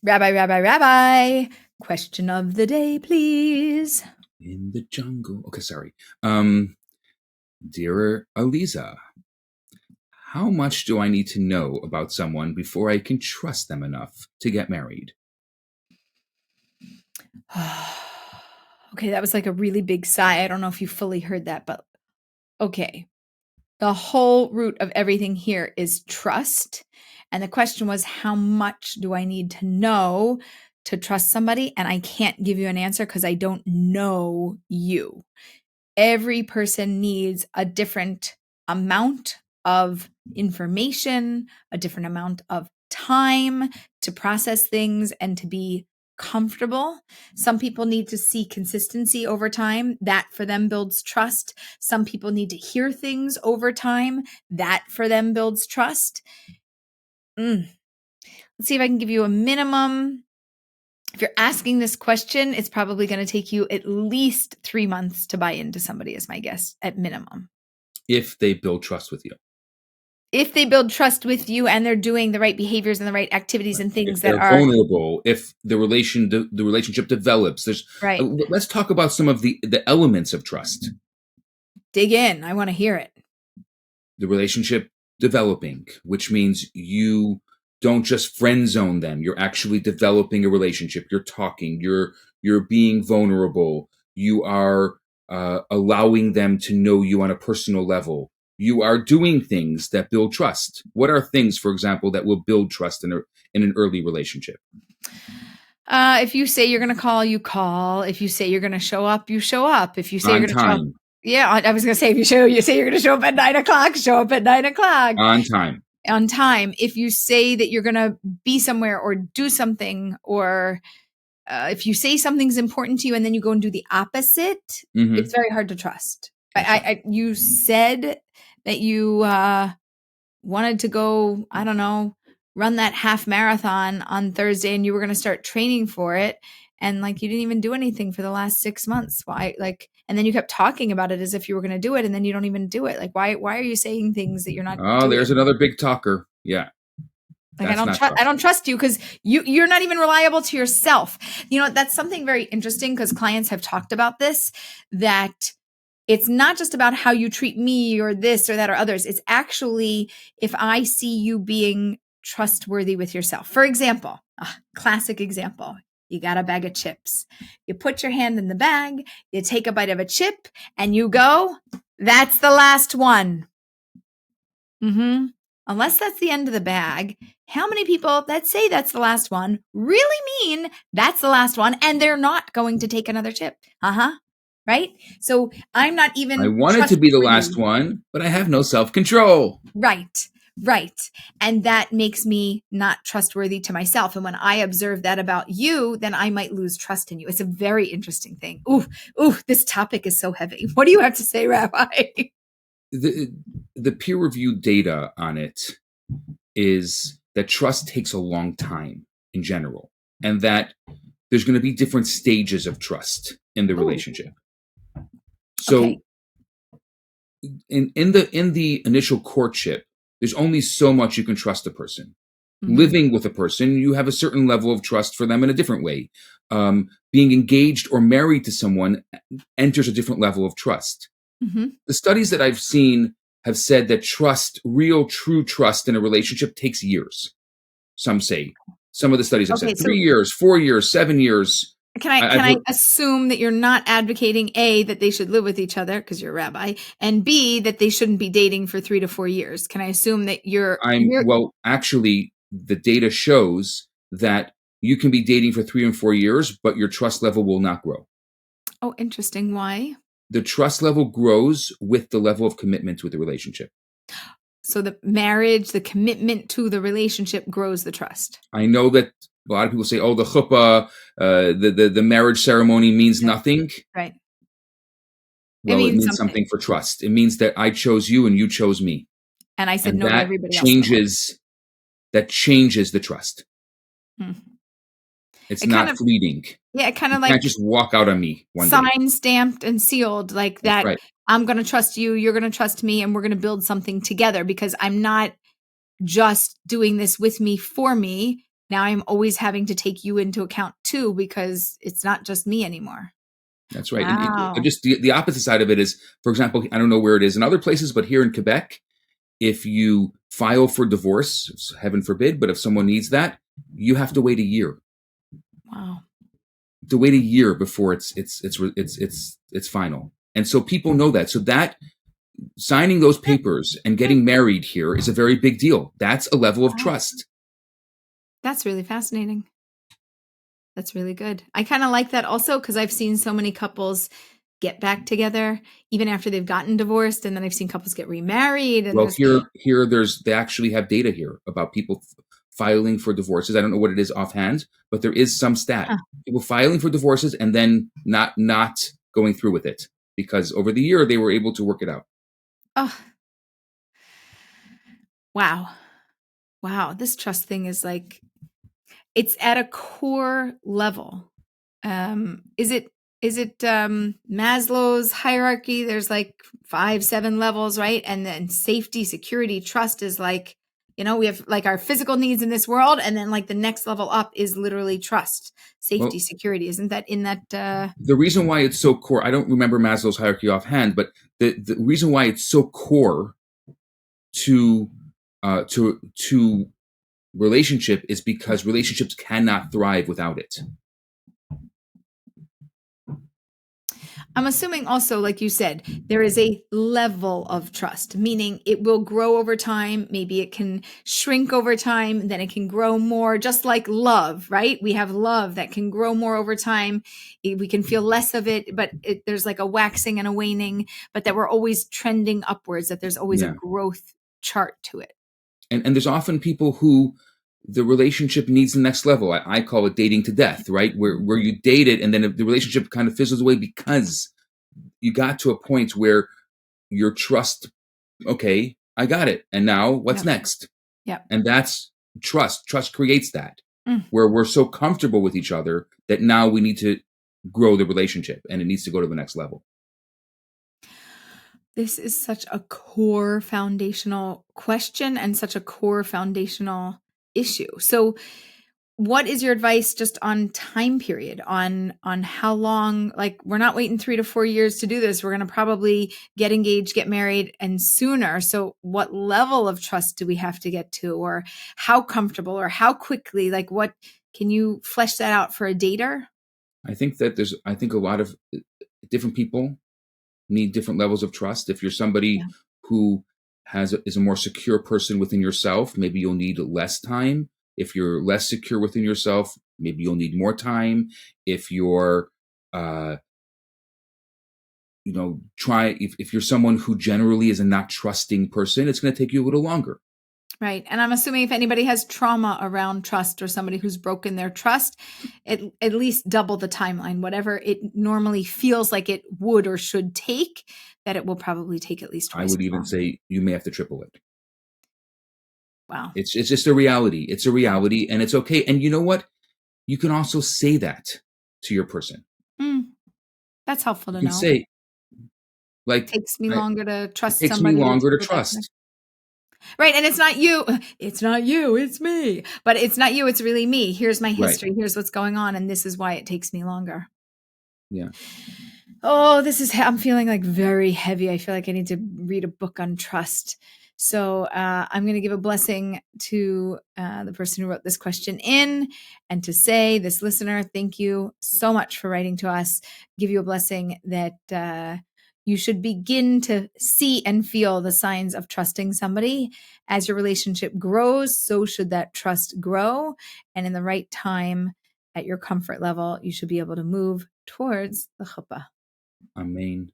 Rabbi, Rabbi, Rabbi. Question of the day, please. In the jungle. Okay, sorry. Dear Aleeza, how much do I need to know about someone before I can trust them enough to get married? Okay, that was like a really big sigh. I don't know if you fully heard that, but okay. The whole root of everything here is trust. And the question was, how much do I need to know to trust somebody? And I can't give you an answer because I don't know you. Every person needs a different amount of information, a different amount of time to process things and to be comfortable. Some people need to see consistency over time. That for them builds trust. Some people need to hear things over time. That for them builds trust. Let's see if I can give you a minimum. If you're asking this question, it's probably going to take you at least 3 months to buy into somebody, is my guess, at minimum. If they build trust with you. If they build trust with you and they're doing the right behaviors and the right activities and things if that they're are vulnerable, if the relationship develops, right. Let's talk about some of the elements of trust. Dig in. I want to hear it. The relationship developing, which means you don't just friend zone them. You're actually developing a relationship. You're talking. You're being vulnerable. You are allowing them to know you on a personal level. You are doing things that build trust. What are things, for example, that will build trust in an early relationship? If you say you're going to call, you call. If you say you're going to show up, you show up. If you say you're going to show up, yeah, I was going to say, if you say you're going to show up at 9 o'clock, show up at 9 o'clock. On time. On time. If you say that you're going to be somewhere or do something, or if you say something's important to you and then you go and do the opposite, it's very hard to trust. You said that you wanted to go, I don't know, run that half marathon on Thursday and you were going to start training for it. And like, you didn't even do anything for the last 6 months. Why? Like, and then you kept talking about it as if you were going to do it. And then you don't even do it. Like, why are you saying things that you're not doing? There's another big talker. Yeah. Like, I don't trust you because you're not even reliable to yourself. You know, that's something very interesting because clients have talked about this, that it's not just about how you treat me or this or that or others. It's actually if I see you being trustworthy with yourself. For example, a classic example, you got a bag of chips. You put your hand in the bag, you take a bite of a chip, and you go, that's the last one. Unless that's the end of the bag, how many people that say that's the last one really mean that's the last one and they're not going to take another chip? Right? So I'm not even... I want it to be the last one, but I have no self-control. Right. And that makes me not trustworthy to myself. And when I observe that about you, then I might lose trust in you. It's a very interesting thing. Ooh, this topic is so heavy. What do you have to say, Rabbi? The peer-reviewed data on it is that trust takes a long time in general, and that there's going to be different stages of trust in the relationship. So in the initial courtship, there's only so much you can trust a person. Living with a person, you have a certain level of trust for them in a different way. Being engaged or married to someone enters a different level of trust. The studies that I've seen have said that trust, real, true trust in a relationship takes years. Some say. Some of the studies have said 3 years, 4 years, 7 years. Can I assume that you're not advocating A, that they should live with each other because you're a rabbi, and B, that they shouldn't be dating for 3 to 4 years? Can I assume that well, actually, the data shows that you can be dating for 3 and 4 years, but your trust level will not grow. Oh, interesting. Why? The trust level grows with the level of commitment to the relationship. So the marriage, the commitment to the relationship grows the trust. I know that a lot of people say, "Oh, the chuppah, the marriage ceremony means nothing." Right. Well, it means something for trust. It means that I chose you and you chose me. And I said no to everybody else. That changes the trust. It's not fleeting. Yeah, it kind of like... You can't just walk out on me one day. Signed, stamped, and sealed like that. Right. I'm going to trust you, you're going to trust me, and we're going to build something together, because I'm not just doing this with me for me. Now I'm always having to take you into account too, because it's not just me anymore. That's right. And Wow. just the opposite side of it is, for example, I don't know where it is in other places, but here in Quebec, if you file for divorce, heaven forbid, but if someone needs that, you have to wait a year. Wow. To wait a year before it's final. And so people know that. So that signing those papers and getting married here is a very big deal. That's a level of Wow. trust. That's really fascinating. That's really good. I kind of like that also, because I've seen so many couples get back together even after they've gotten divorced, and then I've seen couples get remarried, and Well, there's here, they actually have data here about people filing for divorces. I don't know what it is offhand, but there is some stat. huh. People filing for divorces and then not going through with it because over the year they were able to work it out. Oh, wow. Wow. This trust thing is like, it's at a core level. Is it Maslow's hierarchy? There's like 5, 7 levels, right? And then safety, security, trust is like, we have like our physical needs in this world, and then like the next level up is literally trust, safety, Well, security. Isn't that in that the reason why it's so core, I don't remember Maslow's hierarchy offhand, but the reason why it's so core to to relationship is because relationships cannot thrive without it. I'm assuming also, like you said, there is a level of trust, meaning it will grow over time. Maybe it can shrink over time, then it can grow more, just like love, right? We have love that can grow more over time. We can feel less of it, but there's like a waxing and a waning, but that we're always trending upwards, that there's always a Yeah. growth chart to it. And there's often people who the relationship needs the next level. I call it dating to death, right? Where you date it and then the relationship kind of fizzles away because you got to a point where your trust, okay, I got it. And now what's Yep. next? Yep. And that's trust. Trust creates that, Mm. where we're so comfortable with each other that now we need to grow the relationship and it needs to go to the next level. This is such a core foundational question and such a core foundational issue. So, what is your advice just on time period, on how long? Like, we're not waiting 3 to 4 years to do this. We're going to probably get engaged, get married, and sooner. So what level of trust do we have to get to, or how comfortable, or how quickly? Like, what can you flesh that out for a dater? I think a lot of different people need different levels of trust. If you're somebody Yeah. who is a more secure person within yourself, maybe you'll need less time. If you're less secure within yourself, maybe you'll need more time. If you're uh, if you're someone who generally is a not trusting person, it's going to take you a little longer. Right. And I'm assuming if anybody has trauma around trust, or somebody who's broken their trust, at least double the timeline. Whatever it normally feels like it would or should take, that it will probably take at least I twice would as even long. say you may have to triple it. Wow. It's just a reality. It's a reality, and it's okay. And you know what? You can also say that to your person. Mm, that's helpful You to can know. say, like, Takes me longer to it trust takes me somebody to longer to go that connection. trust. Right. And it's not you. It's not you. It's me. But it's not you. It's really me. Here's my Right. history. Here's what's going on. And this is why it takes me longer. Yeah. Oh, I'm feeling like very heavy. I feel like I need to read a book on trust. So I'm going to give a blessing to the person who wrote this question in, and to say, this listener, thank you so much for writing to us. Give you a blessing that you should begin to see and feel the signs of trusting somebody. As your relationship grows, so should that trust grow. And in the right time, at your comfort level, you should be able to move towards the chuppah. Amen.